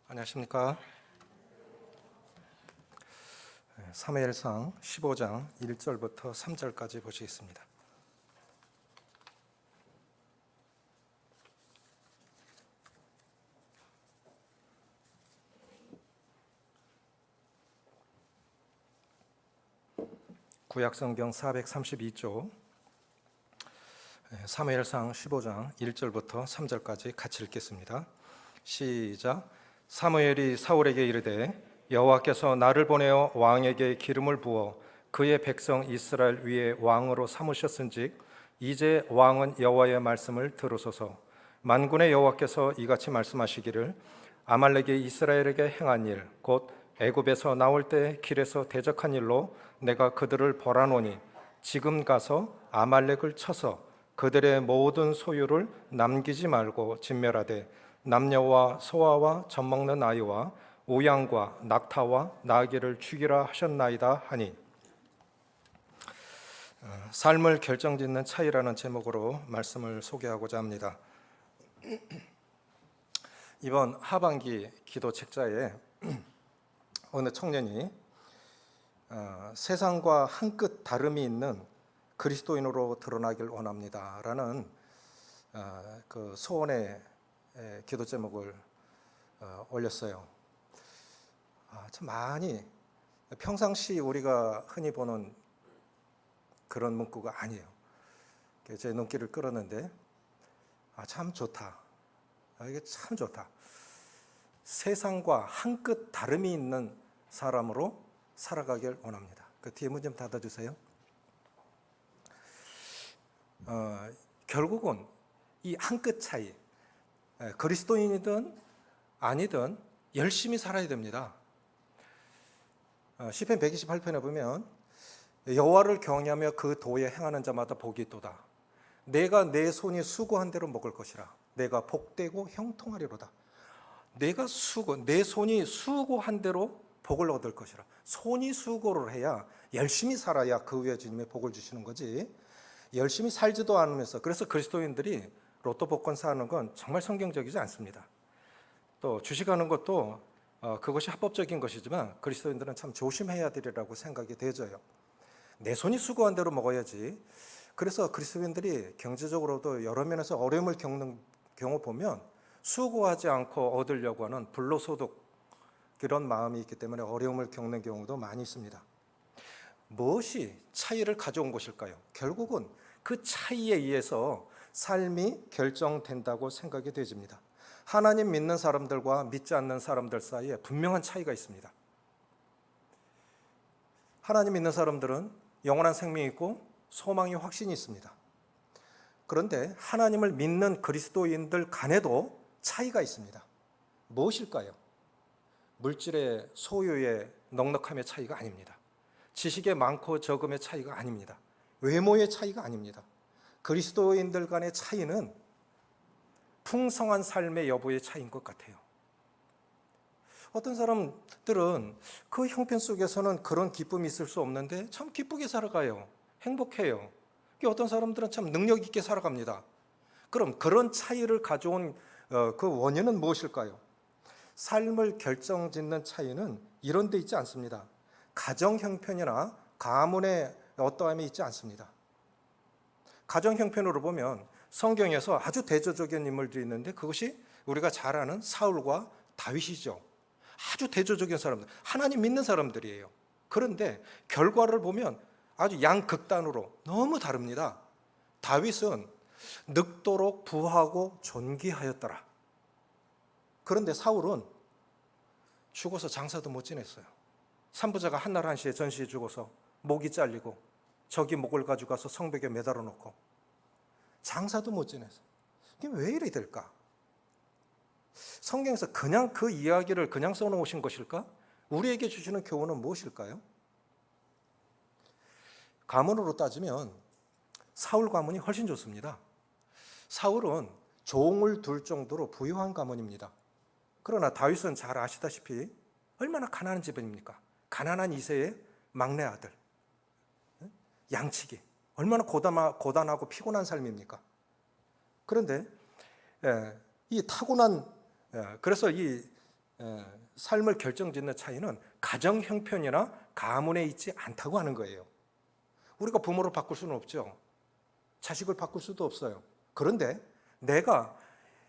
안녕하십니까. 사무엘상 15장 1절부터 3절까지 보시겠습니다. 구약성경 432쪽 사무엘상 15장 1절부터 3절까지 같이 읽겠습니다. 시작. 사무엘이 사울에게 이르되 여호와께서 나를 보내어 왕에게 기름을 부어 그의 백성 이스라엘 위에 왕으로 삼으셨은즉 이제 왕은 여호와의 말씀을 들으소서. 만군의 여호와께서 이같이 말씀하시기를 아말렉이 이스라엘에게 행한 일 곧 애굽에서 나올 때 길에서 대적한 일로 내가 그들을 벌하노니 지금 가서 아말렉을 쳐서 그들의 모든 소유를 남기지 말고 진멸하되 남녀와 소아와 젖먹는 아이와 우양과 낙타와 나귀를 죽이라 하셨나이다 하니, 삶을 결정짓는 차이라는 제목으로 말씀을 소개하고자 합니다. 이번 하반기 기도 책자에 어느 청년이 세상과 한 끗 다름이 있는 그리스도인으로 드러나길 원합니다라는 그 소원의 기도 제목을 올렸어요. 참 많이 평상시 우리가 흔히 보는 그런 문구가 아니에요. 제 눈길을 끌었는데 참 좋다. 이게 참 좋다. 세상과 한 끗 다름이 있는 사람으로 살아가길 원합니다. 그 뒤에 문 좀 닫아주세요. 결국은 이 한 끗 차이, 그리스도인이든 아니든 열심히 살아야 됩니다. 시편 128편에 보면 여호와를 경외하며 그 도에 행하는 자마다 복이 있도다. 내가 내 손이 수고한 대로 먹을 것이라. 내가 복되고 형통하리로다. 내 손이 수고한 대로 복을 얻을 것이라. 손이 수고를 해야, 열심히 살아야 그 위에 주님의 복을 주시는 거지. 열심히 살지도 않으면서, 그래서 그리스도인들이 로또 복권 사는 건 정말 성경적이지 않습니다. 또 주식하는 것도 그것이 합법적인 것이지만 그리스도인들은 참 조심해야 되리라고 생각이 되져요. 내 손이 수고한 대로 먹어야지. 그래서 그리스도인들이 경제적으로도 여러 면에서 어려움을 겪는 경우 보면 수고하지 않고 얻으려고 하는 불로소득, 그런 마음이 있기 때문에 어려움을 겪는 경우도 많이 있습니다. 무엇이 차이를 가져온 것일까요? 결국은 그 차이에 의해서 삶이 결정된다고 생각이 되집니다. 하나님 믿는 사람들과 믿지 않는 사람들 사이에 분명한 차이가 있습니다. 하나님 믿는 사람들은 영원한 생명이 있고 소망이 확신이 있습니다. 그런데 하나님을 믿는 그리스도인들 간에도 차이가 있습니다. 무엇일까요? 물질의 소유의 넉넉함의 차이가 아닙니다. 지식의 많고 적음의 차이가 아닙니다. 외모의 차이가 아닙니다. 그리스도인들 간의 차이는 풍성한 삶의 여부의 차이인 것 같아요. 어떤 사람들은 그 형편 속에서는 그런 기쁨이 있을 수 없는데 참 기쁘게 살아가요. 행복해요. 어떤 사람들은 참 능력 있게 살아갑니다. 그럼 그런 차이를 가져온 그 원인은 무엇일까요? 삶을 결정짓는 차이는 이런 데 있지 않습니다. 가정 형편이나 가문의 어떠함이 있지 않습니다. 가정 형편으로 보면 성경에서 아주 대조적인 인물들이 있는데 그것이 우리가 잘 아는 사울과 다윗이죠. 아주 대조적인 사람들, 하나님 믿는 사람들이에요. 그런데 결과를 보면 아주 양극단으로 너무 다릅니다. 다윗은 늙도록 부하고 존귀하였더라. 그런데 사울은 죽어서 장사도 못 지냈어요. 삼부자가 한날 한시에 전시에 죽어서 목이 잘리고 적이 목을 가져가서 성벽에 매달아 놓고 장사도 못 지냈어요. 이게 왜 이래 될까? 성경에서 그냥 그 이야기를 그냥 써놓으신 것일까? 우리에게 주시는 교훈은 무엇일까요? 가문으로 따지면 사울 가문이 훨씬 좋습니다. 사울은 종을 둘 정도로 부유한 가문입니다. 그러나 다윗은 잘 아시다시피 얼마나 가난한 집안입니까? 가난한 2세의 막내 아들, 양치기, 얼마나 고단하고 피곤한 삶입니까? 그런데 이 타고난, 그래서 이 삶을 결정짓는 차이는 가정 형편이나 가문에 있지 않다고 하는 거예요. 우리가 부모를 바꿀 수는 없죠. 자식을 바꿀 수도 없어요. 그런데 내가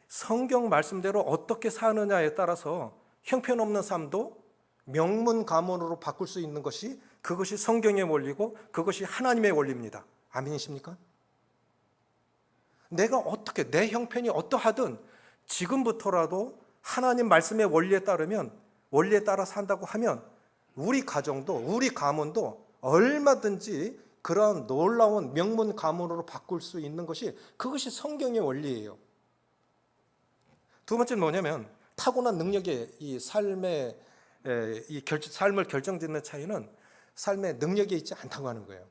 성경 말씀대로 어떻게 사느냐에 따라서 형편없는 삶도 명문 가문으로 바꿀 수 있는 것이, 그것이 성경의 원리고 그것이 하나님의 원리입니다. 아멘이십니까? 내가 어떻게, 내 형편이 어떠하든 지금부터라도 하나님 말씀의 원리에 따르면, 원리에 따라 산다고 하면 우리 가정도, 우리 가문도 얼마든지 그러한 놀라운 명문 가문으로 바꿀 수 있는 것이, 그것이 성경의 원리예요. 두 번째는 뭐냐면, 타고난 능력의 이 삶의 삶을 결정짓는 차이는 삶의 능력에 있지 않다고 하는 거예요.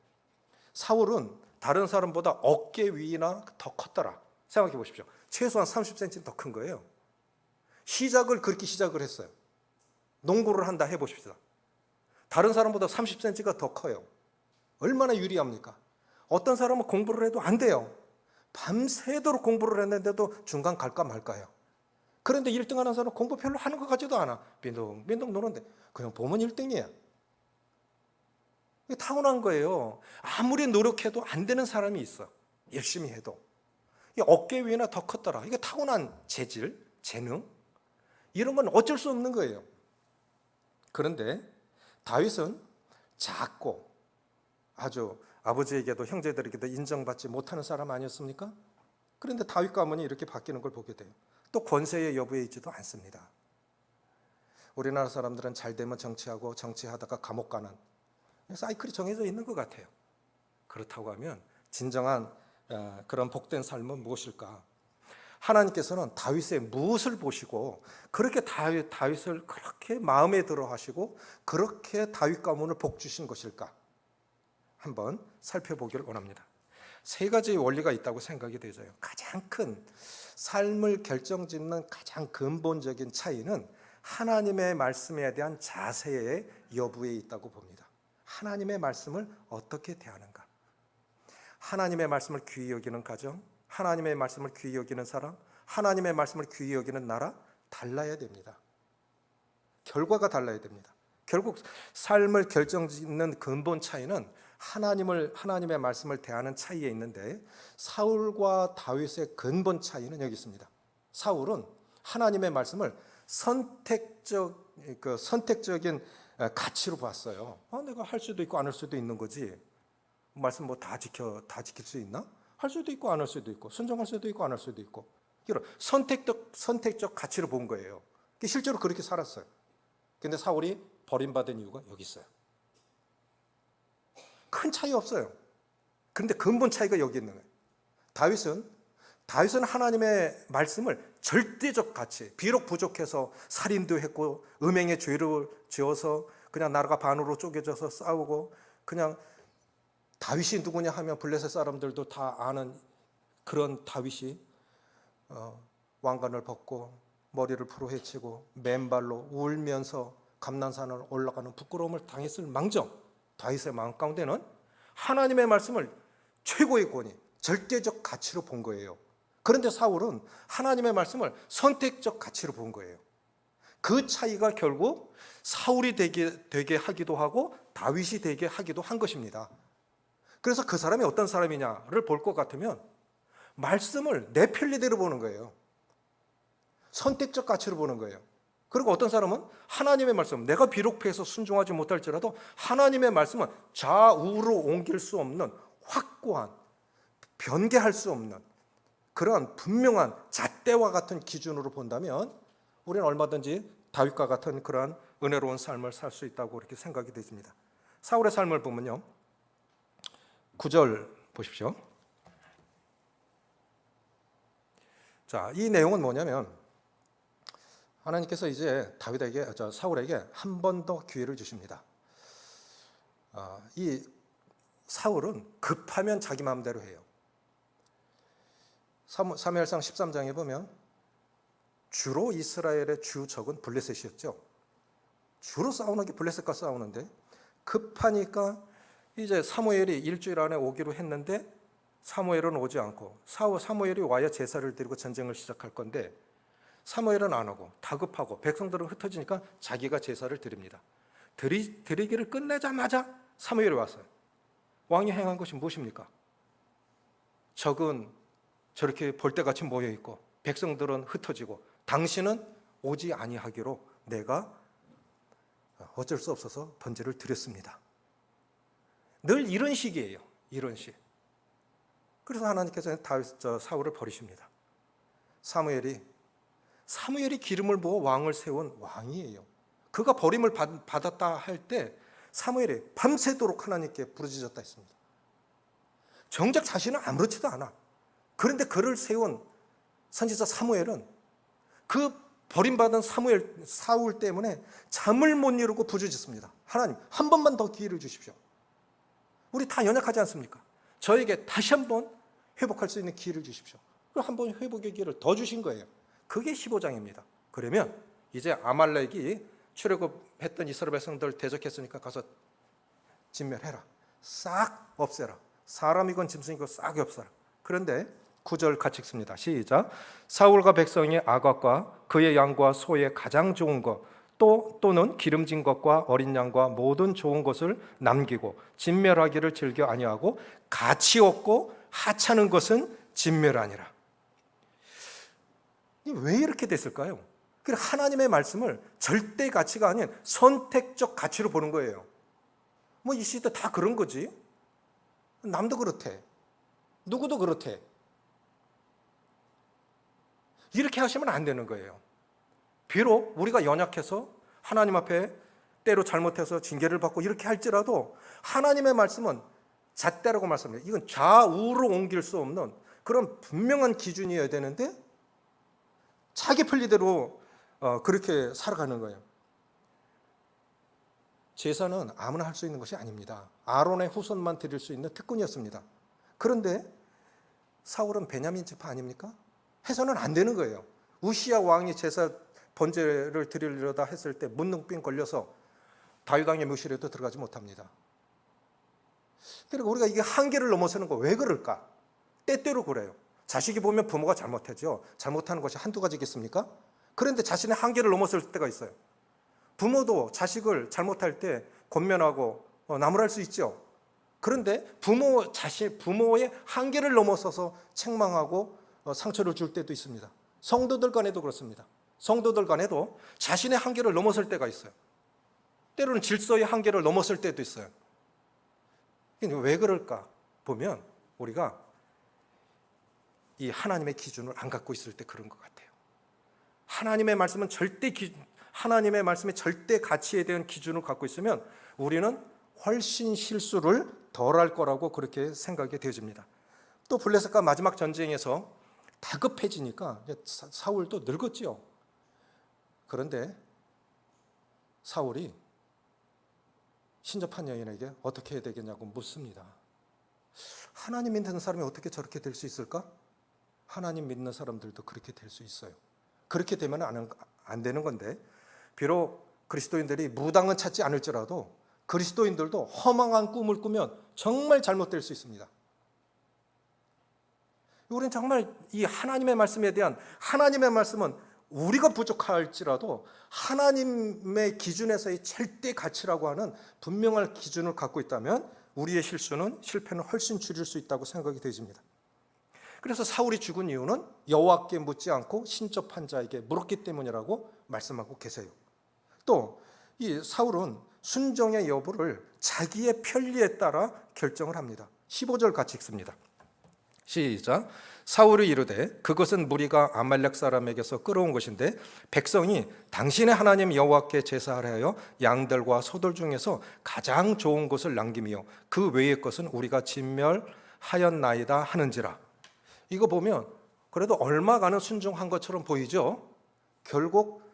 사울은 다른 사람보다 어깨 위나 더 컸더라. 생각해 보십시오. 최소한 30cm 더 큰 거예요. 시작을 그렇게 시작을 했어요. 농구를 한다 해보십시다. 다른 사람보다 30cm가 더 커요. 얼마나 유리합니까? 어떤 사람은 공부를 해도 안 돼요. 밤새도록 공부를 했는데도 중간 갈까 말까요. 그런데 1등 하는 사람은 공부 별로 하는 것 같지도 않아. 빈둥빈둥 노는데 그냥 보면 1등이야. 이게 타고난 거예요. 아무리 노력해도 안 되는 사람이 있어. 열심히 해도. 어깨 위나 더 컸더라. 이게 타고난 재질, 재능, 이런 건 어쩔 수 없는 거예요. 그런데 다윗은 작고 아주 아버지에게도 형제들에게도 인정받지 못하는 사람 아니었습니까? 그런데 다윗 가문이 이렇게 바뀌는 걸 보게 돼요. 또 권세의 여부에 있지도 않습니다. 우리나라 사람들은 잘 되면 정치하고, 정치하다가 감옥 가는 사이클이 정해져 있는 것 같아요. 그렇다고 하면 진정한 그런 복된 삶은 무엇일까? 하나님께서는 다윗의 무엇을 보시고 그렇게 다윗을 그렇게 마음에 들어 하시고 그렇게 다윗 가문을 복 주신 것일까? 한번 살펴보기를 원합니다. 세 가지의 원리가 있다고 생각이 되죠. 가장 큰 삶을 결정짓는 가장 근본적인 차이는 하나님의 말씀에 대한 자세의 여부에 있다고 봅니다. 하나님의 말씀을 어떻게 대하는가? 하나님의 말씀을 귀히 여기는 가정, 하나님의 말씀을 귀히 여기는 사람, 하나님의 말씀을 귀히 여기는 나라, 달라야 됩니다. 결과가 달라야 됩니다. 결국 삶을 결정짓는 근본 차이는 하나님의 말씀을 대하는 차이에 있는데, 사울과 다윗의 근본 차이는 여기 있습니다. 사울은 하나님의 말씀을 선택적인 가치로 봤어요. 내가 할 수도 있고 안 할 수도 있는 거지. 말씀 뭐 다 지킬 수 있나? 할 수도 있고 안 할 수도 있고, 순종할 수도 있고 안 할 수도 있고, 이런 선택적 가치로 본 거예요. 실제로 그렇게 살았어요. 근데 사울이 버림받은 이유가 여기 있어요. 큰 차이 없어요. 그런데 근본 차이가 여기 있는 거예요. 다윗은 하나님의 말씀을 절대적 가치, 비록 부족해서 살인도 했고 음행의 죄를 지어서 그냥 나라가 반으로 쪼개져서 싸우고, 그냥 다윗이 누구냐 하면 블레셋 사람들도 다 아는 그런 다윗이 왕관을 벗고 머리를 풀어 헤치고 맨발로 울면서 감난산을 올라가는 부끄러움을 당했을 망정, 다윗의 마음 가운데는 하나님의 말씀을 최고의 권위, 절대적 가치로 본 거예요. 그런데 사울은 하나님의 말씀을 선택적 가치로 본 거예요. 그 차이가 결국 사울이 되게 하기도 하고 다윗이 되게 하기도 한 것입니다. 그래서 그 사람이 어떤 사람이냐를 볼 것 같으면 말씀을 내 편리대로 보는 거예요. 선택적 가치로 보는 거예요. 그리고 어떤 사람은 하나님의 말씀, 내가 비록 패해서 순종하지 못할지라도 하나님의 말씀은 좌우로 옮길 수 없는 확고한, 변개할 수 없는 그런 분명한 잣대와 같은 기준으로 본다면 우리는 얼마든지 다윗과 같은 그러한 은혜로운 삶을 살 수 있다고 그렇게 생각이 되집니다. 사울의 삶을 보면요, 9절 보십시오. 자, 이 내용은 뭐냐면 하나님께서 이제 사울에게 한 번 더 기회를 주십니다. 이 사울은 급하면 자기 마음대로 해요. 사무엘상 13장에 보면 주로 이스라엘의 주적은 블레셋이었죠. 주로 싸우는 게 블레셋과 싸우는데 급하니까 이제 사무엘이 일주일 안에 오기로 했는데 사무엘은 오지 않고, 사무엘이 와야 제사를 드리고 전쟁을 시작할 건데 사무엘은 안 하고 다급하고 백성들은 흩어지니까 자기가 제사를 드립니다. 드리기를 끝내자마자 사무엘이 왔어요. 왕이 행한 것이 무엇입니까? 적은 저렇게 볼때같이 모여있고 백성들은 흩어지고 당신은 오지 아니하기로 내가 어쩔 수 없어서 번제를 드렸습니다. 늘 이런 식이에요. 이런 식. 그래서 하나님께서 사울을 버리십니다. 사무엘이 기름을 부어 왕을 세운 왕이에요. 그가 버림을 받았다 할 때 사무엘이 밤새도록 하나님께 부르짖었다 했습니다. 정작 자신은 아무렇지도 않아. 그런데 그를 세운 선지자 사무엘은 그 버림받은 사울 때문에 잠을 못 이루고 부르짖습니다. 하나님, 한 번만 더 기회를 주십시오. 우리 다 연약하지 않습니까? 저에게 다시 한번 회복할 수 있는 기회를 주십시오. 그리고 한 번 회복의 기회를 더 주신 거예요. 그게 15장입니다. 그러면 이제 아말렉이 출애굽했던 이스라엘 백성들 대적했으니까 가서 진멸해라. 싹 없애라. 사람이건 짐승이건 싹 없애라. 그런데 9절 같이 읽습니다. 시작. 사울과 백성이 아각과 그의 양과 소의 가장 좋은 것 또는 기름진 것과 어린 양과 모든 좋은 것을 남기고 진멸하기를 즐겨 아니하고 가치 없고 하찮은 것은 진멸하니라. 왜 이렇게 됐을까요? 하나님의 말씀을 절대 가치가 아닌 선택적 가치로 보는 거예요. 뭐 이 시대 다 그런 거지. 남도 그렇대. 누구도 그렇대. 이렇게 하시면 안 되는 거예요. 비록 우리가 연약해서 하나님 앞에 때로 잘못해서 징계를 받고 이렇게 할지라도 하나님의 말씀은 잣대라고 말씀합니다. 이건 좌우로 옮길 수 없는 그런 분명한 기준이어야 되는데 자기 편리대로 그렇게 살아가는 거예요. 제사는 아무나 할 수 있는 것이 아닙니다. 아론의 후손만 드릴 수 있는 특권이었습니다. 그런데 사울은 베냐민 지파 아닙니까? 해서는 안 되는 거예요. 우시야 왕이 제사 번제를 드리려다 했을 때 문둥병 걸려서 다윗 왕의 묘실에도 들어가지 못합니다. 그리고 우리가 이게 한계를 넘어서는 거 왜 그럴까? 때때로 그래요. 자식이 보면 부모가 잘못하죠. 잘못하는 것이 한두 가지겠습니까? 그런데 자신의 한계를 넘어설 때가 있어요. 부모도 자식을 잘못할 때 권면하고 나무랄 수 있죠. 그런데 부모의 한계를 넘어서서 책망하고 상처를 줄 때도 있습니다. 성도들 간에도 그렇습니다. 성도들 간에도 자신의 한계를 넘어설 때가 있어요. 때로는 질서의 한계를 넘어설 때도 있어요. 왜 그럴까 보면 우리가 이 하나님의 기준을 안 갖고 있을 때 그런 것 같아요. 하나님의 말씀은 하나님의 말씀의 절대 가치에 대한 기준을 갖고 있으면 우리는 훨씬 실수를 덜 할 거라고 그렇게 생각이 되어집니다. 또 블레셋과 마지막 전쟁에서 다급해지니까 사울도 늙었지요. 그런데 사울이 신접한 여인에게 어떻게 해야 되겠냐고 묻습니다. 하나님 믿는 사람이 어떻게 저렇게 될 수 있을까? 하나님 믿는 사람들도 그렇게 될 수 있어요. 그렇게 되면 안 되는 건데 비록 그리스도인들이 무당은 찾지 않을지라도 그리스도인들도 허망한 꿈을 꾸면 정말 잘못될 수 있습니다. 우리는 정말 이 하나님의 말씀에 대한 하나님의 말씀은 우리가 부족할지라도 하나님의 기준에서의 절대 가치라고 하는 분명한 기준을 갖고 있다면 우리의 실패는 훨씬 줄일 수 있다고 생각이 되집니다. 그래서 사울이 죽은 이유는 여호와께 묻지 않고 신접한 자에게 물었기 때문이라고 말씀하고 계세요. 또 이 사울은 순종의 여부를 자기의 편리에 따라 결정을 합니다. 15절 같이 읽습니다. 시작. 사울이 이르되 그것은 무리가 아말렉 사람에게서 끌어온 것인데 백성이 당신의 하나님 여호와께 제사하여 양들과 소들 중에서 가장 좋은 것을 남기며 그 외의 것은 우리가 진멸하였나이다 하는지라. 이거 보면 그래도 얼마가는 순종한 것처럼 보이죠. 결국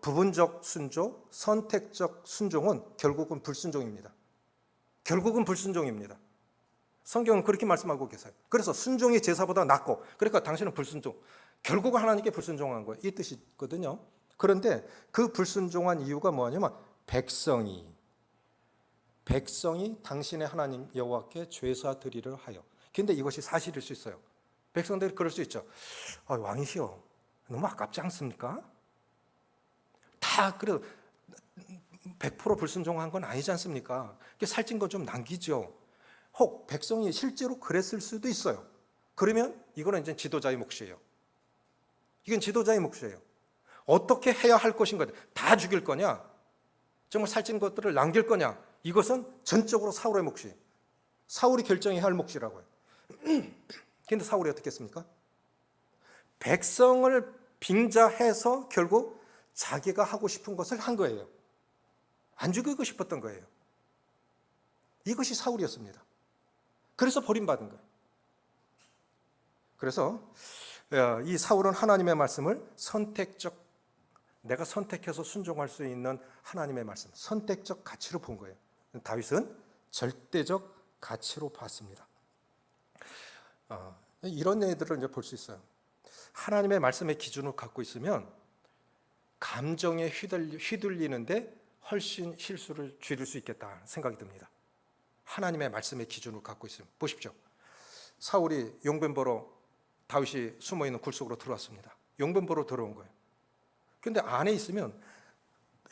부분적 순종, 선택적 순종은 결국은 불순종입니다. 결국은 불순종입니다. 성경은 그렇게 말씀하고 계세요. 그래서 순종이 제사보다 낫고 그러니까 당신은 불순종. 결국은 하나님께 불순종한 거예요. 이 뜻이거든요. 그런데 그 불순종한 이유가 뭐냐면 백성이 당신의 하나님 여호와께 제사 드리려 하여. 근데 이것이 사실일 수 있어요. 백성들이 그럴 수 있죠. 왕이시여, 너무 아깝지 않습니까? 다 그래도 100% 불순종한 건 아니지 않습니까? 살찐 거 좀 남기죠. 혹 백성이 실제로 그랬을 수도 있어요. 그러면 이거는 이제 지도자의 몫이에요. 이건 지도자의 몫이에요. 어떻게 해야 할 것인가? 다 죽일 거냐? 정말 살찐 것들을 남길 거냐? 이것은 전적으로 사울의 몫이에요. 사울이 결정해야 할 몫이라고요. 그런데 사울이 어떻게 했습니까? 백성을 빙자해서 결국 자기가 하고 싶은 것을 한 거예요. 안 죽이고 싶었던 거예요. 이것이 사울이었습니다. 그래서 버림받은 거예요. 그래서 이 사울은 하나님의 말씀을 내가 선택해서 순종할 수 있는 하나님의 말씀, 선택적 가치로 본 거예요. 다윗은 절대적 가치로 봤습니다. 이런 예들을 이제 볼 수 있어요. 하나님의 말씀의 기준을 갖고 있으면 감정에 휘둘리는데 훨씬 실수를 줄일 수 있겠다 생각이 듭니다. 하나님의 말씀의 기준을 갖고 있으면 보십시오. 사울이 용변 보러 다윗이 숨어있는 굴 속으로 들어왔습니다. 용변 보러 들어온 거예요. 그런데 안에 있으면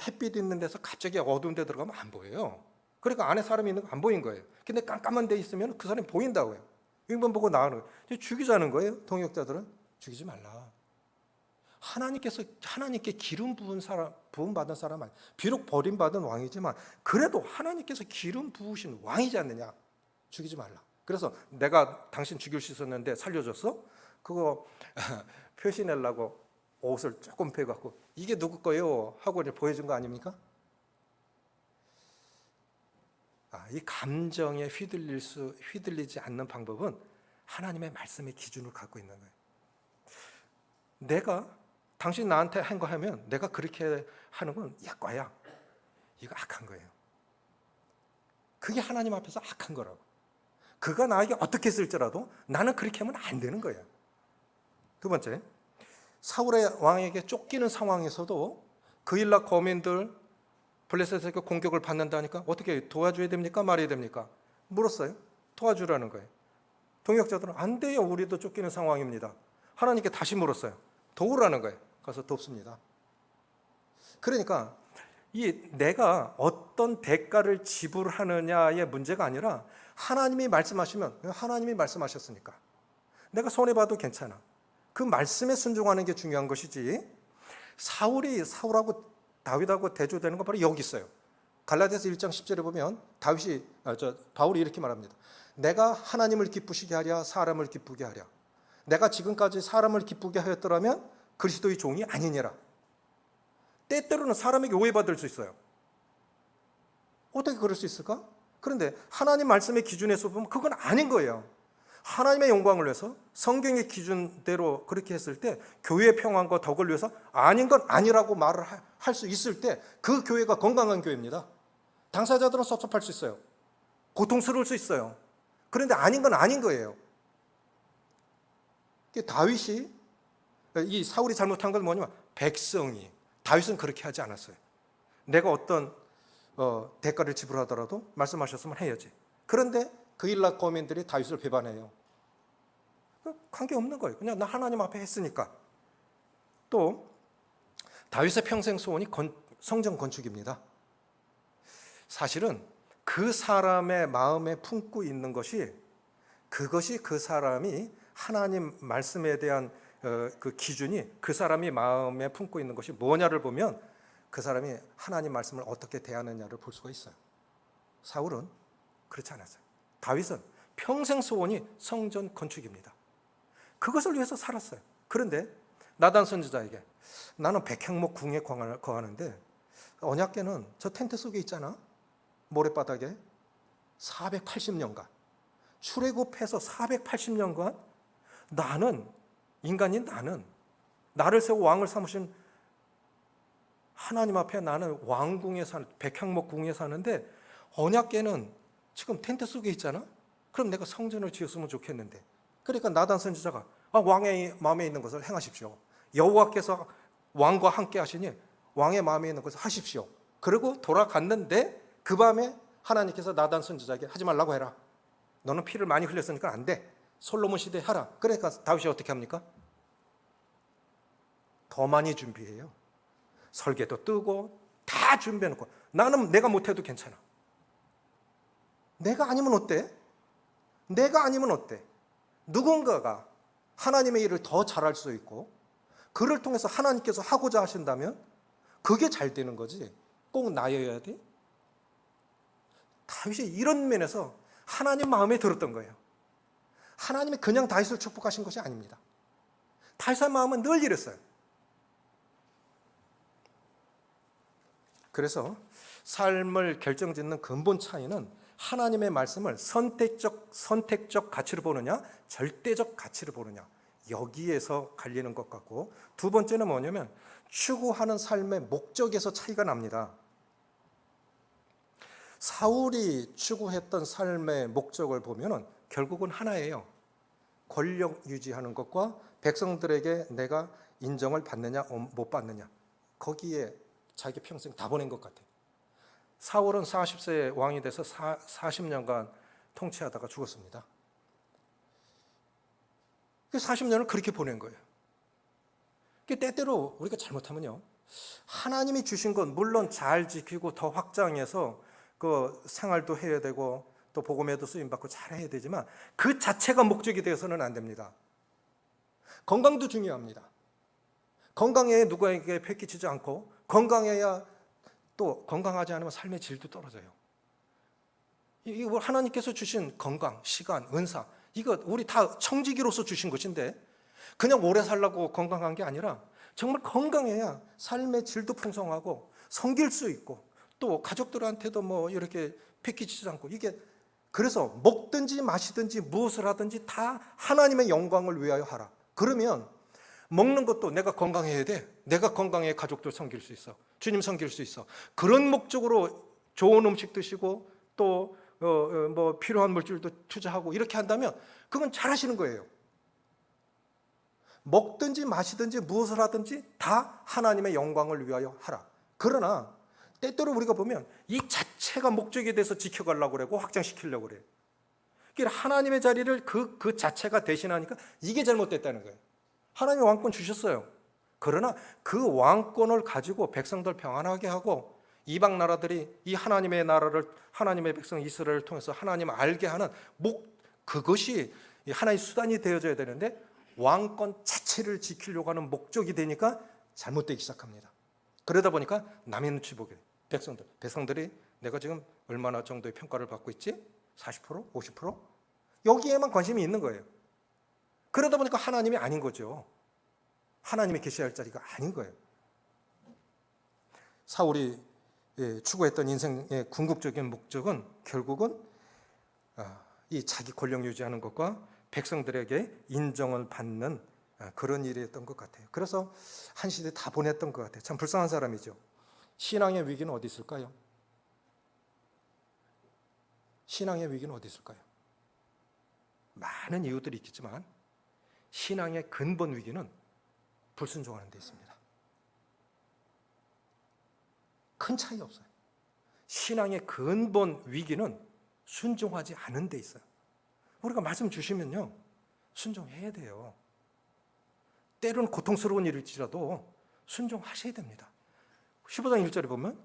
햇빛 있는 데서 갑자기 어두운 데 들어가면 안 보여요. 그러니까 안에 사람이 있는 거 안 보인 거예요. 근데 깜깜한 데 있으면 그 사람이 보인다고요. 용변 보고 나가는 거예요. 죽이자는 거예요. 동역자들은 죽이지 말라. 하나님께 기름 부음 받은 사람 아니. 비록 버림받은 왕이지만 그래도 하나님께서 기름 부으신 왕이지 않느냐. 죽이지 말라. 그래서 내가 당신 죽일 수 있었는데 살려줬어? 그거 표시 내려고 옷을 조금 빼갖고 이게 누구 거예요? 하고 이제 보여준 거 아닙니까? 이 감정에 휘둘리지 않는 방법은 하나님의 말씀의 기준을 갖고 있는 거예요. 당신 나한테 한 거 하면 내가 그렇게 하는 건 약과야. 이거 악한 거예요. 그게 하나님 앞에서 악한 거라고. 그가 나에게 어떻게 했을지라도 나는 그렇게 하면 안 되는 거예요. 두 번째, 사울의 왕에게 쫓기는 상황에서도 그일라 거민들 블레셋에게 공격을 받는다니까 어떻게 도와줘야 됩니까? 말해야 됩니까? 물었어요. 도와주라는 거예요. 동역자들은 안 돼요. 우리도 쫓기는 상황입니다. 하나님께 다시 물었어요. 도우라는 거예요. 가서 돕습니다. 그러니까 내가 어떤 대가를 지불하느냐의 문제가 아니라 하나님이 말씀하시면 하나님이 말씀하셨으니까 내가 손해봐도 괜찮아. 그 말씀에 순종하는 게 중요한 것이지. 사울하고 다윗하고 대조되는 건 바로 여기 있어요. 갈라디아서 1장 10절에 보면 바울이 이렇게 말합니다. 내가 하나님을 기쁘시게 하랴 사람을 기쁘게 하랴. 내가 지금까지 사람을 기쁘게 하였더라면 그리스도의 종이 아니니라. 때때로는 사람에게 오해받을 수 있어요. 어떻게 그럴 수 있을까? 그런데 하나님 말씀의 기준에서 보면 그건 아닌 거예요. 하나님의 영광을 위해서 성경의 기준대로 그렇게 했을 때 교회의 평안과 덕을 위해서 아닌 건 아니라고 말을 할 수 있을 때 그 교회가 건강한 교회입니다. 당사자들은 섭섭할 수 있어요. 고통스러울 수 있어요. 그런데 아닌 건 아닌 거예요. 이 사울이 잘못한 건 뭐냐면 백성이, 다윗은 그렇게 하지 않았어요. 내가 어떤 대가를 지불하더라도 말씀하셨으면 해야지. 그런데 그일라 거민들이 다윗을 배반해요. 관계없는 거예요. 그냥 나 하나님 앞에 했으니까. 또 다윗의 평생 소원이 성전 건축입니다. 사실은 그 사람의 마음에 품고 있는 그것이 그 사람이 하나님 말씀에 대한 그 기준이 그 사람이 마음에 품고 있는 것이 뭐냐를 보면 그 사람이 하나님 말씀을 어떻게 대하느냐를 볼 수가 있어요. 사울은 그렇지 않았어요. 다윗은 평생 소원이 성전 건축입니다. 그것을 위해서 살았어요. 그런데 나단 선지자에게 나는 백향목 궁에 거하는데 언약궤는 저 텐트 속에 있잖아. 모래바닥에 480년간 출애굽해서 480년간 나를 세워 왕을 삼으신 하나님 앞에 나는 왕궁에 백향목 궁에 사는데 언약궤는 지금 텐트 속에 있잖아. 그럼 내가 성전을 지었으면 좋겠는데. 그러니까 나단 선지자가 왕의 마음에 있는 것을 행하십시오. 여호와께서 왕과 함께 하시니 왕의 마음에 있는 것을 하십시오. 그리고 돌아갔는데 그 밤에 하나님께서 나단 선지자에게 하지 말라고 해라. 너는 피를 많이 흘렸으니까 안 돼. 솔로몬 시대에 하라. 그러니까 다윗이 어떻게 합니까? 더 많이 준비해요. 설계도 뜨고 다 준비해놓고 나는 내가 못해도 괜찮아. 내가 아니면 어때? 내가 아니면 어때? 누군가가 하나님의 일을 더 잘할 수 있고 그를 통해서 하나님께서 하고자 하신다면 그게 잘 되는 거지. 꼭 나여야 돼? 다윗이 이런 면에서 하나님 마음에 들었던 거예요. 하나님이 그냥 다윗을 축복하신 것이 아닙니다. 다윗의 마음은 늘 이랬어요. 그래서 삶을 결정짓는 근본 차이는 하나님의 말씀을 선택적 가치로 보느냐, 절대적 가치로 보느냐, 여기에서 갈리는 것 같고, 두 번째는 뭐냐면 추구하는 삶의 목적에서 차이가 납니다. 사울이 추구했던 삶의 목적을 보면 결국은 하나예요. 권력 유지하는 것과 백성들에게 내가 인정을 받느냐 못 받느냐, 거기에 자기 평생 다 보낸 것 같아요. 사울은 40세에 왕이 돼서 40년간 통치하다가 죽었습니다. 40년을 그렇게 보낸 거예요. 때때로 우리가 잘못하면요, 하나님이 주신 건 물론 잘 지키고 더 확장해서 그 생활도 해야 되고 또 복음에도 쓰임받고 잘해야 되지만 그 자체가 목적이 되어서는 안 됩니다. 건강도 중요합니다. 건강해야 누구에게 패끼치지 않고, 건강해야 또 건강하지 않으면 삶의 질도 떨어져요. 이거 하나님께서 주신 건강, 시간, 은사, 이거 우리 다 청지기로서 주신 것인데 그냥 오래 살라고 건강한 게 아니라 정말 건강해야 삶의 질도 풍성하고 섬길 수 있고 또 가족들한테도 뭐 이렇게 패끼치지 않고, 이게 그래서 먹든지 마시든지 무엇을 하든지 다 하나님의 영광을 위하여 하라. 그러면 먹는 것도 내가 건강해야 돼. 내가 건강해야 가족들 섬길 수 있어. 주님 섬길 수 있어. 그런 목적으로 좋은 음식 드시고 또 뭐 필요한 물질도 투자하고 이렇게 한다면 그건 잘하시는 거예요. 먹든지 마시든지 무엇을 하든지 다 하나님의 영광을 위하여 하라. 그러나 때때로 우리가 보면 이 자체가 목적에 대해서 지켜가려고 그러고 확장시키려고 그래요. 하나님의 자리를 그 자체가 대신하니까 이게 잘못됐다는 거예요. 하나님이 왕권 주셨어요. 그러나 그 왕권을 가지고 백성들 평안하게 하고 이방 나라들이 이 하나님의 나라를, 하나님의 백성 이스라엘을 통해서 하나님을 알게 하는 그것이 하나의 수단이 되어져야 되는데 왕권 자체를 지키려고 하는 목적이 되니까 잘못되기 시작합니다. 그러다 보니까 남의 눈치 보게 돼요. 백성들이 내가 지금 얼마나 정도의 평가를 받고 있지? 40%? 50%? 여기에만 관심이 있는 거예요. 그러다 보니까 하나님이 아닌 거죠. 하나님이 계셔야 할 자리가 아닌 거예요. 사울이 추구했던 인생의 궁극적인 목적은 결국은 이 자기 권력 유지하는 것과 백성들에게 인정을 받는 그런 일이었던 것 같아요. 그래서 한 시대 다 보냈던 것 같아요. 참 불쌍한 사람이죠. 신앙의 위기는 어디 있을까요? 신앙의 위기는 어디 있을까요? 많은 이유들이 있겠지만 신앙의 근본 위기는 불순종하는 데 있습니다. 큰 차이 없어요. 신앙의 근본 위기는 순종하지 않은 데 있어요. 우리가 말씀 주시면요, 순종해야 돼요. 때로는 고통스러운 일일지라도 순종하셔야 됩니다. 15장 1절에 보면,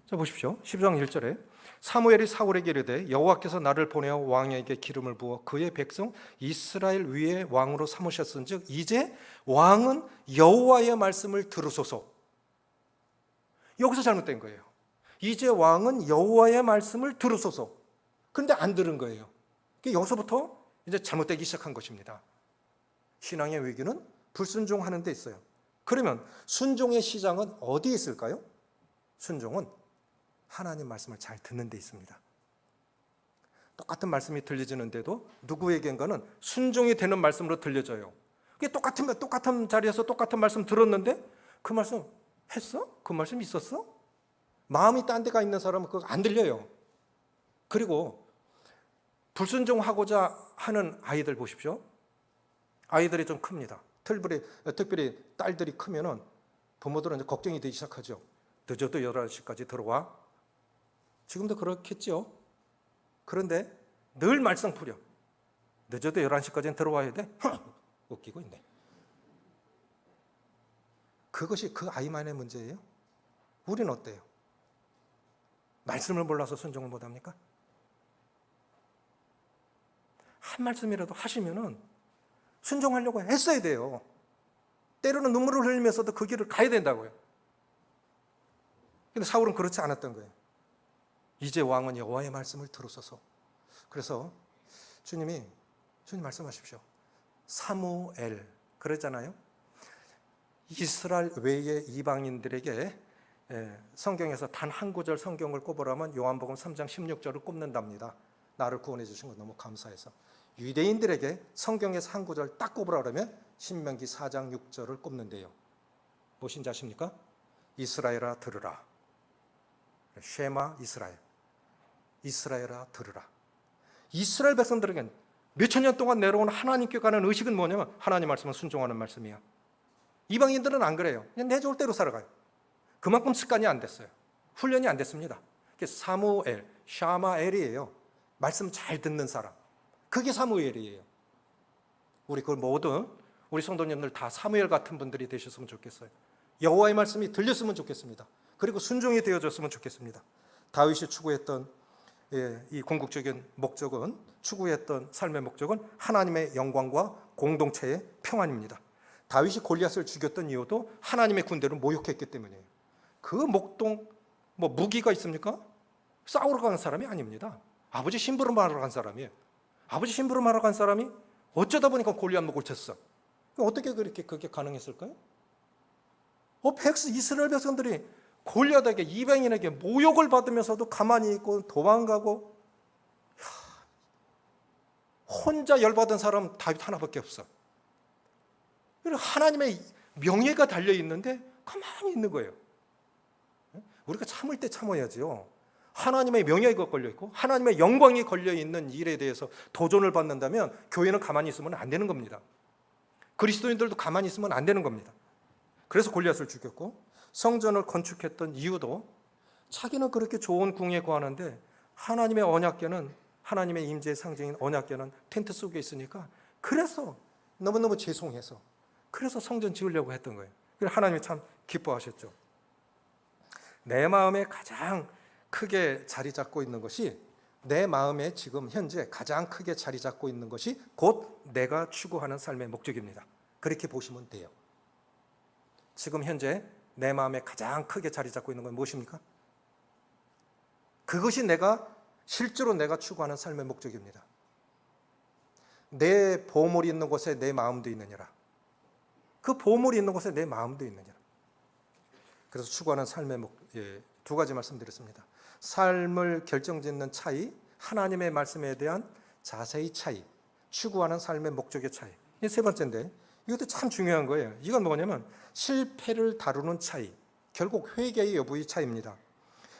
자 보십시오. 15장 1절에 사무엘이 사울에게 이르되 여호와께서 나를 보내어 왕에게 기름을 부어 그의 백성 이스라엘 위에 왕으로 삼으셨은즉 이제 왕은 여호와의 말씀을 들으소서. 여기서 잘못된 거예요. 이제 왕은 여호와의 말씀을 들으소서. 그런데 안 들은 거예요. 여기서부터 이제 잘못되기 시작한 것입니다. 신앙의 위기는 불순종하는 데 있어요. 그러면 순종의 시작은 어디에 있을까요? 순종은 하나님 말씀을 잘 듣는 데 있습니다. 똑같은 말씀이 들려지는데도 누구에겐가는 순종이 되는 말씀으로 들려져요. 그게 똑같은 자리에서 똑같은 말씀 들었는데 그 말씀 했어? 그 말씀 있었어? 마음이 딴 데가 있는 사람은 그거 안 들려요. 그리고 불순종하고자 하는 아이들 보십시오. 아이들이 좀 큽니다. 특별히 딸들이 크면은 부모들은 이제 걱정이 되기 시작하죠. 늦어도 11시까지 들어와. 지금도 그렇겠죠. 그런데 늘 말썽부려. 늦어도 11시까지는 들어와야 돼? 웃기고 있네. 그것이 그 아이만의 문제예요? 우리는 어때요? 말씀을 몰라서 순종을 못합니까? 한 말씀이라도 하시면은 순종하려고 했어야 돼요. 때로는 눈물을 흘리면서도 그 길을 가야 된다고요. 근데 사울은 그렇지 않았던 거예요. 이제 왕은 여호와의 말씀을 들으소서. 그래서 주님 말씀하십시오. 사무엘 그러잖아요. 이스라엘 외의 이방인들에게 성경에서 단 한 구절 성경을 꼽으라면 요한복음 3장 16절을 꼽는답니다. 나를 구원해 주신 것 너무 감사해서. 유대인들에게 성경에서 한 구절 딱 꼽으라 그러면 신명기 4장 6절을 꼽는데요. 무엇인지 아십니까? 이스라엘아 들으라. 쉐마 이스라엘. 이스라엘아 들으라. 이스라엘 백성들에겐 몇천 년 동안 내려온 하나님께 관한 의식은 뭐냐면 하나님 말씀을 순종하는 말씀이야. 이방인들은 안 그래요. 그냥 내 좋을 대로 살아가요. 그만큼 습관이 안 됐어요. 훈련이 안 됐습니다. 사무엘, 샤마엘이에요. 말씀 잘 듣는 사람. 그게 사무엘이에요. 우리 그 모든 우리 성도님들 다 사무엘 같은 분들이 되셨으면 좋겠어요. 여호와의 말씀이 들렸으면 좋겠습니다. 그리고 순종이 되어졌으면 좋겠습니다. 다윗이 추구했던 이 궁극적인 목적은, 추구했던 삶의 목적은 하나님의 영광과 공동체의 평안입니다. 다윗이 골리앗을 죽였던 이유도 하나님의 군대를 모욕했기 때문이에요. 그 무기가 있습니까? 싸우러 가는 사람이 아닙니다. 아버지 심부름하러 간 사람이에요. 아버지 심부름하러 간 사람이 어쩌다 보니까 골리앗 목을 쳤어. 어떻게 그게 가능했을까요? 이스라엘 백성들이 골리앗에게, 이방인에게 모욕을 받으면서도 가만히 있고 도망가고, 혼자 열받은 사람은 다윗 하나밖에 없어. 하나님의 명예가 달려있는데 가만히 있는 거예요. 우리가 참을 때 참아야죠. 하나님의 명예가 걸려있고 하나님의 영광이 걸려있는 일에 대해서 도전을 받는다면 교회는 가만히 있으면 안 되는 겁니다. 그리스도인들도 가만히 있으면 안 되는 겁니다. 그래서 골리앗을 죽였고, 성전을 건축했던 이유도 자기는 그렇게 좋은 궁에 거하는데 하나님의 언약궤는, 하나님의 임재의 상징인 언약궤는 텐트 속에 있으니까, 그래서 너무너무 죄송해서 그래서 성전 지으려고 했던 거예요. 그래서 하나님이 참 기뻐하셨죠. 내 마음에 가장 크게 자리 잡고 있는 것이, 내 마음에 지금 현재 가장 크게 자리 잡고 있는 것이 곧 내가 추구하는 삶의 목적입니다. 그렇게 보시면 돼요. 지금 현재 내 마음에 가장 크게 자리 잡고 있는 건 무엇입니까? 그것이 실제로 내가 추구하는 삶의 목적입니다. 내 보물이 있는 곳에 내 마음도 있느니라. 그 보물이 있는 곳에 내 마음도 있느니라. 그래서 추구하는 삶의 두 가지 말씀드렸습니다. 삶을 결정짓는 차이, 하나님의 말씀에 대한 자세의 차이, 추구하는 삶의 목적의 차이. 이게 세 번째인데, 이것도 참 중요한 거예요. 이건 뭐냐면 실패를 다루는 차이, 결국 회개의 여부의 차이입니다.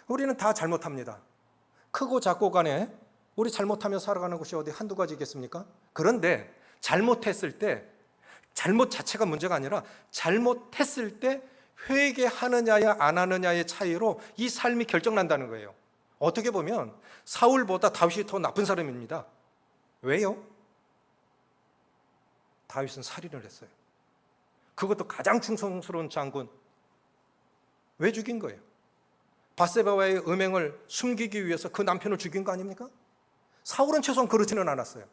우리는 다 잘못합니다. 크고 작고 간에 우리 잘못하며 살아가는 것이 어디 한두 가지겠습니까? 그런데 잘못했을 때, 잘못 자체가 문제가 아니라 잘못했을 때 회개하느냐야 안 하느냐의 차이로 이 삶이 결정난다는 거예요. 어떻게 보면 사울보다 다윗이 더 나쁜 사람입니다. 왜요? 다윗은 살인을 했어요. 그것도 가장 충성스러운 장군. 왜 죽인 거예요? 바세바와의 음행을 숨기기 위해서 그 남편을 죽인 거 아닙니까? 사울은 최소한 그렇지는 않았어요.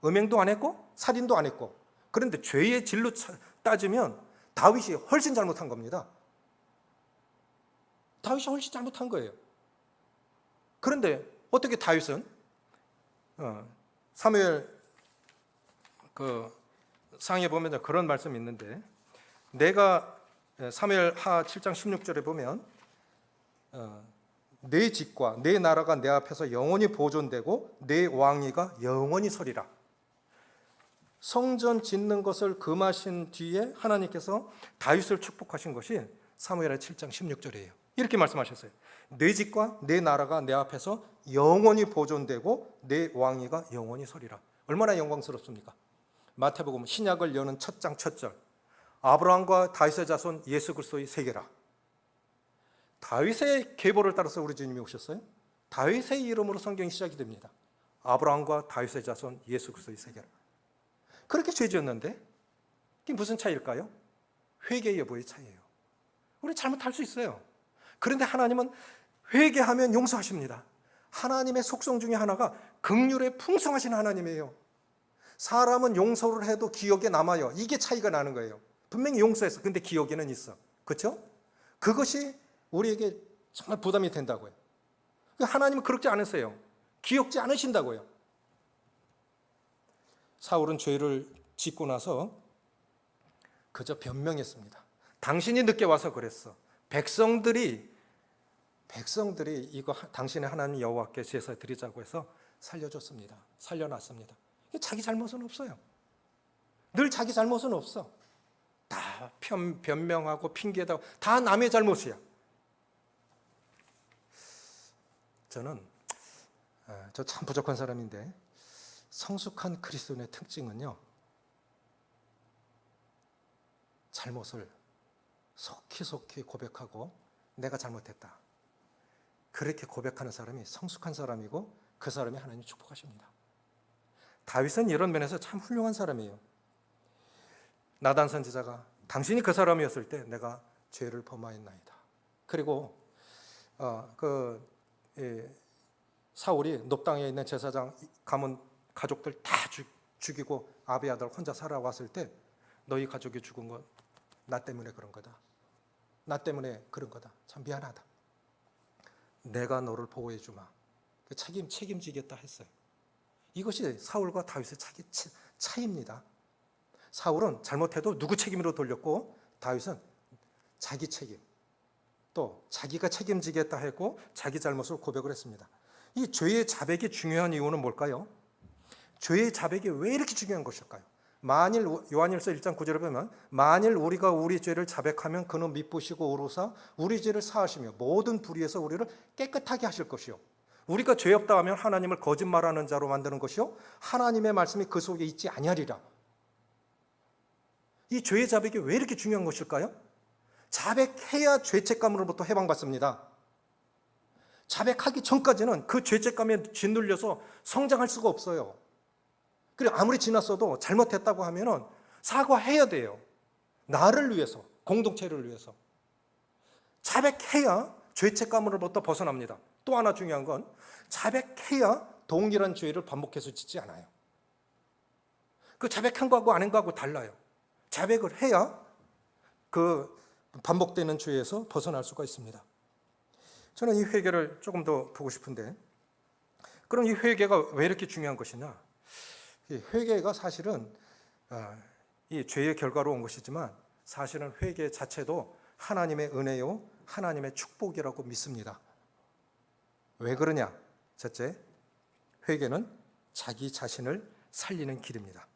음행도 안 했고 살인도 안 했고. 그런데 죄의 질로 따지면 다윗이 훨씬 잘못한 겁니다. 다윗이 훨씬 잘못한 거예요. 그런데 어떻게 다윗은 사무엘 상에 보면 그런 말씀이 있는데, 내가 사무엘 하 7장 16절에 보면 내 집과 내 나라가 내 앞에서 영원히 보존되고 내 왕위가 영원히 서리라. 성전 짓는 것을 금하신 뒤에 하나님께서 다윗을 축복하신 것이 사무엘하 7장 16절이에요. 이렇게 말씀하셨어요. 내 집과 내 나라가 내 앞에서 영원히 보존되고 내 왕위가 영원히 서리라. 얼마나 영광스럽습니까? 마태복음 신약을 여는 첫 장 첫 절, 아브라함과 다윗의 자손 예수 그리스도의 세계라. 다윗의 계보를 따라서 우리 주님이 오셨어요. 다윗의 이름으로 성경이 시작이 됩니다. 아브라함과 다윗의 자손 예수 그리스도의 세계라. 그렇게 죄 지었는데 이게 무슨 차이일까요? 회개 여부의 차이예요. 우리 잘못할 수 있어요. 그런데 하나님은 회개하면 용서하십니다. 하나님의 속성 중에 하나가 긍휼에 풍성하신 하나님이에요. 사람은 용서를 해도 기억에 남아요. 이게 차이가 나는 거예요. 분명히 용서했어. 근데 기억에는 있어. 그렇죠? 그것이 우리에게 정말 부담이 된다고요. 하나님은 그렇지 않으세요. 기억지 않으신다고요. 사울은 죄를 짓고 나서 그저 변명했습니다. 당신이 늦게 와서 그랬어. 백성들이 이거 당신의 하나님 여호와께 제사 드리자고 해서 살려줬습니다. 살려놨습니다. 자기 잘못은 없어요. 늘 자기 잘못은 없어. 다 변명하고 핑계대고 다 남의 잘못이야. 저는 저 참 부족한 사람인데 성숙한 그리스도인의 특징은요, 잘못을 속히 고백하고 내가 잘못했다. 그렇게 고백하는 사람이 성숙한 사람이고 그 사람이 하나님 축복하십니다. 다윗은 이런 면에서 참 훌륭한 사람이에요. 나단 선지자가 당신이 그 사람이었을 때 내가 죄를 범하였나이다. 그리고 사울이 놋당에 있는 제사장 가문 가족들 다 죽이고 아비아들 혼자 살아왔을 때 너희 가족이 죽은 건 나 때문에 그런 거다. 나 때문에 그런 거다. 참 미안하다. 내가 너를 보호해 주마. 책임지겠다 했어요. 이것이 사울과 다윗의 차이입니다. 사울은 잘못해도 누구 책임으로 돌렸고 다윗은 자기 책임, 또 자기가 책임지겠다 했고 자기 잘못을 고백을 했습니다. 이 죄의 자백이 중요한 이유는 뭘까요? 죄의 자백이 왜 이렇게 중요한 것일까요? 만일 요한일서 1장 9절에 보면 만일 우리가 우리 죄를 자백하면 그는 미쁘시고 의로사 우리 죄를 사하시며 모든 불의에서 우리를 깨끗하게 하실 것이요. 우리가 죄 없다 하면 하나님을 거짓말하는 자로 만드는 것이요 하나님의 말씀이 그 속에 있지 아니하리라. 이 죄의 자백이 왜 이렇게 중요한 것일까요? 자백해야 죄책감으로부터 해방받습니다. 자백하기 전까지는 그 죄책감에 짓눌려서 성장할 수가 없어요. 그리고 아무리 지났어도 잘못했다고 하면은 사과해야 돼요. 나를 위해서, 공동체를 위해서. 자백해야 죄책감으로부터 벗어납니다. 또 하나 중요한 건 자백해야 동일한 죄를 반복해서 짓지 않아요. 그 자백한 거하고 안 한 거하고 달라요. 자백을 해야 그 반복되는 죄에서 벗어날 수가 있습니다. 저는 이 회개를 조금 더 보고 싶은데, 그럼 이 회개가 왜 이렇게 중요한 것이냐? 이 회개가 사실은 이 죄의 결과로 온 것이지만 사실은 회개 자체도 하나님의 은혜요, 하나님의 축복이라고 믿습니다. 왜 그러냐? 첫째, 회개는 자기 자신을 살리는 길입니다.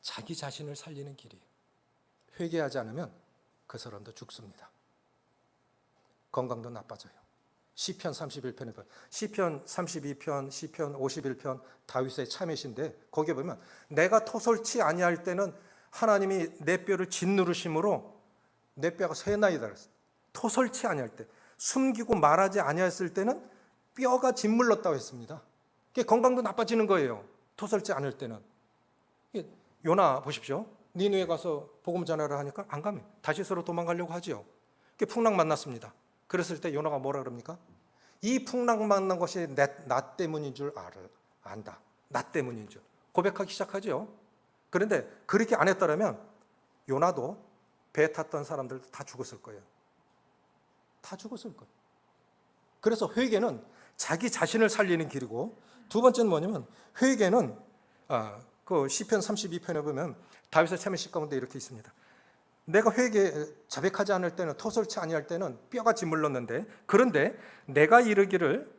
자기 자신을 살리는 길이에요. 회개하지 않으면 그 사람도 죽습니다. 건강도 나빠져요. 시편 31편에 보면 시편 32편, 시편 51편 다윗의 참회신데 거기에 보면 내가 토설치 아니할 때는 하나님이 내 뼈를 짓누르심으로 내 뼈가 쇠나이다 그랬어요. 토설치 아니할 때, 숨기고 말하지 아니했을 때는 뼈가 짓물렀다고 했습니다. 건강도 나빠지는 거예요. 토설치 않을 때는. 요나 보십시오. 니느웨 가서 복음 전하라 하니까 안 가면 다시스로 도망가려고 하지요. 풍랑 만났습니다. 그랬을 때 요나가 뭐라 그럽니까? 이 풍랑 만난 것이 나 때문인 줄 안다. 나 때문인 줄 고백하기 시작하죠. 그런데 그렇게 안 했더라면 요나도 배 탔던 사람들 다 죽었을 거예요. 다 죽었을 거예요. 그래서 회개는 자기 자신을 살리는 길이고, 두 번째는 뭐냐면 회개는 그 시편 32편에 보면 다윗의 참회식 가운데 이렇게 있습니다. 내가 자백하지 않을 때는, 토설치 아니할 때는 뼈가 짓물렀는데, 그런데 내가 이르기를,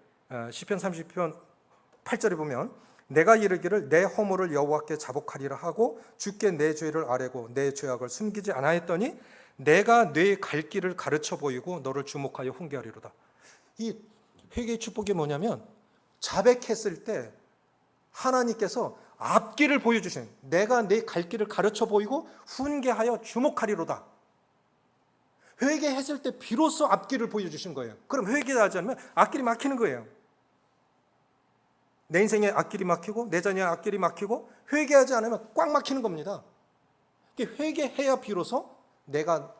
시편 30편 8절에 보면 내가 이르기를 내 허물을 여호와께 자복하리라 하고 주께 내 죄를 아뢰고 내 죄악을 숨기지 아니하였더니 내가 내 갈 길을 가르쳐 보이고 너를 주목하여 훈계하리로다. 이 회개의 축복이 뭐냐면 자백했을 때 하나님께서 앞길을 보여주신, 내가 내 갈 길을 가르쳐 보이고 훈계하여 주목하리로다. 회개했을 때 비로소 앞길을 보여주신 거예요. 그럼 회개하지 않으면 앞길이 막히는 거예요. 내 인생에 앞길이 막히고 내 자녀의 앞길이 막히고 회개하지 않으면 꽉 막히는 겁니다. 회개해야 비로소 내가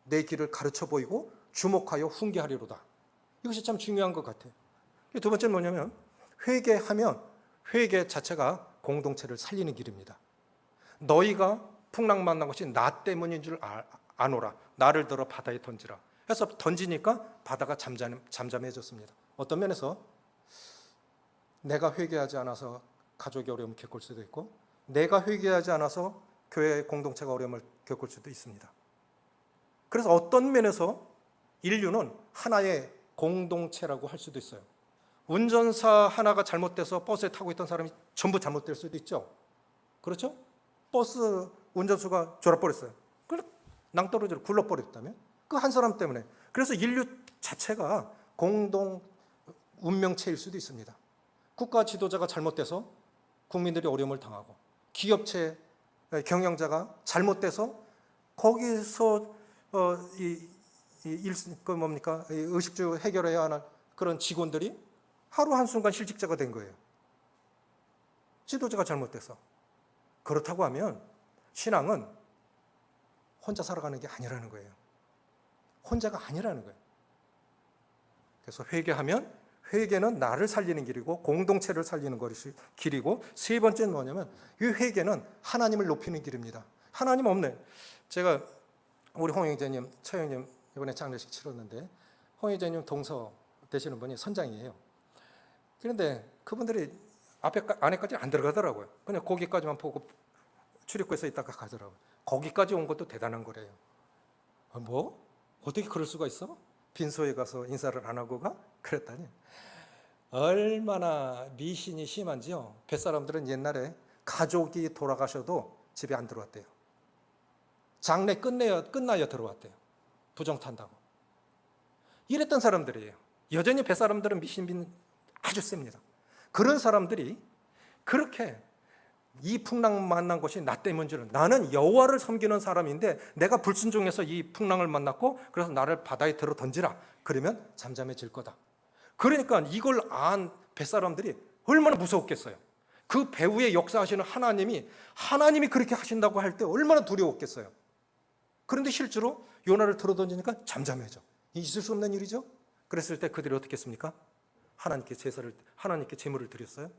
내 길을 가르쳐 보이고 주목하여 훈계하리로다. 이것이 참 중요한 것 같아요. 두 번째는 뭐냐면 회개하면 회개 자체가 공동체를 살리는 길입니다. 너희가 풍랑 만난 것이 나 때문인 줄 아노라. 나를 들어 바다에 던지라. 해서 던지니까 바다가 잠잠해졌습니다. 어떤 면에서 내가 회개하지 않아서 가족이 어려움을 겪을 수도 있고 내가 회개하지 않아서 교회 공동체가 어려움을 겪을 수도 있습니다. 그래서 어떤 면에서 인류는 하나의 공동체라고 할 수도 있어요. 운전사 하나가 잘못돼서 버스에 타고 있던 사람이 전부 잘못될 수도 있죠. 그렇죠? 버스 운전수가 졸아버렸어요. 낭떠러지로 굴러버렸다면 그 한 사람 때문에. 그래서 인류 자체가 공동 운명체일 수도 있습니다. 국가 지도자가 잘못돼서 국민들이 어려움을 당하고 기업체 경영자가 잘못돼서 거기서 의식주 해결해야 하는 그런 직원들이 하루 한순간 실직자가 된 거예요. 지도자가 잘못돼서. 그렇다고 하면 신앙은 혼자 살아가는 게 아니라는 거예요. 혼자가 아니라는 거예요. 그래서 회개하면 회개는 나를 살리는 길이고 공동체를 살리는 것이 길이고 세 번째는 뭐냐면 이 회개는 하나님을 높이는 길입니다. 하나님 없네. 제가 우리 홍 형제님, 처 형님 이번에 장례식 치렀는데 홍 형제님 동서 되시는 분이 선장이에요. 그런데 그분들이 안에까지 안 들어가더라고요. 그냥 거기까지만 보고 출입구에서 있다가 가더라고요. 거기까지 온 것도 대단한 거래요. 뭐? 어떻게 그럴 수가 있어? 빈소에 가서 인사를 안 하고 가? 그랬더니 얼마나 미신이 심한지요. 뱃사람들은 옛날에 가족이 돌아가셔도 집에 안 들어왔대요. 장례 끝나야 들어왔대요. 부정 탄다고. 이랬던 사람들이에요. 여전히 뱃사람들은 미신빈 아주 셉니다. 그런 사람들이 그렇게 이 풍랑 만난 것이 나 때문인 줄은, 나는 여호와를 섬기는 사람인데 내가 불순종해서 이 풍랑을 만났고 그래서 나를 바다에 들어 던지라. 그러면 잠잠해질 거다. 그러니까 이걸 안 뱃사람들이 얼마나 무서웠겠어요. 그 배후에 역사하시는 하나님이 그렇게 하신다고 할 때 얼마나 두려웠겠어요. 그런데 실제로 요나를 들어 던지니까 잠잠해져. 있을 수 없는 일이죠. 그랬을 때 그들이 어떻게 했습니까? 하나님께 제물을 드렸어요.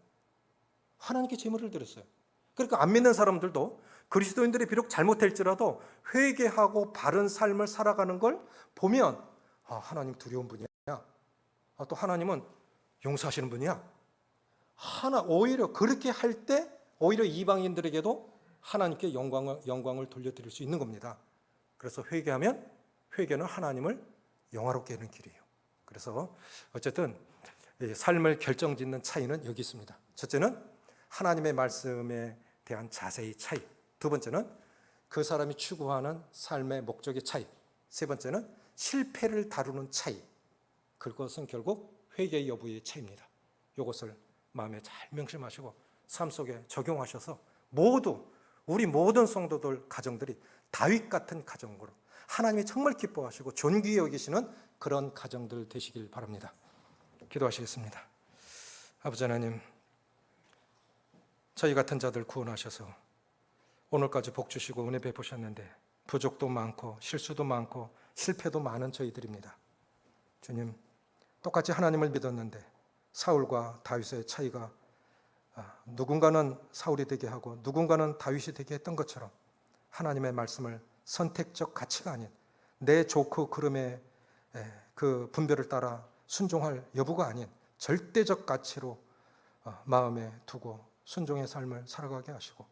하나님께 제물을 드렸어요. 그러니까 안 믿는 사람들도 그리스도인들이 비록 잘못할지라도 회개하고 바른 삶을 살아가는 걸 보면 하나님 두려운 분이야. 또 하나님은 용서하시는 분이야. 오히려 그렇게 할 때 오히려 이방인들에게도 하나님께 영광을 돌려드릴 수 있는 겁니다. 그래서 회개는 하나님을 영화롭게 하는 길이에요. 그래서 어쨌든 삶을 결정짓는 차이는 여기 있습니다. 첫째는 하나님의 말씀에 대한 자세의 차이. 두 번째는 그 사람이 추구하는 삶의 목적의 차이. 세 번째는 실패를 다루는 차이. 그것은 결국 회개의 여부의 차이입니다. 이것을 마음에 잘 명심하시고 삶 속에 적용하셔서 우리 모든 성도들 가정들이 다윗 같은 가정으로 하나님이 정말 기뻐하시고 존귀히 여기시는 그런 가정들 되시길 바랍니다. 기도하시겠습니다. 아버지 하나님, 저희 같은 자들 구원하셔서 오늘까지 복 주시고 은혜 베푸셨는데 부족도 많고 실수도 많고 실패도 많은 저희들입니다. 주님, 똑같이 하나님을 믿었는데 사울과 다윗의 차이가 누군가는 사울이 되게 하고 누군가는 다윗이 되게 했던 것처럼 하나님의 말씀을 선택적 가치가 아닌 내 좋고 그름의 그 분별을 따라 순종할 여부가 아닌 절대적 가치로 마음에 두고 순종의 삶을 살아가게 하시고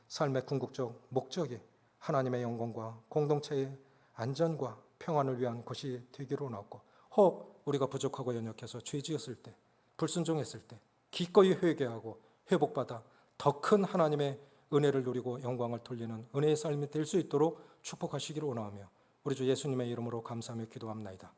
삶의 궁극적 목적이 하나님의 영광과 공동체의 안전과 평안을 위한 것이 되기로 나왔고, 혹 우리가 부족하고 연약해서 죄 지었을 때, 불순종했을 때 기꺼이 회개하고 회복받아 더 큰 하나님의 은혜를 누리고 영광을 돌리는 은혜의 삶이 될 수 있도록 축복하시기를 원하며 우리 주 예수님의 이름으로 감사하며 기도합나이다.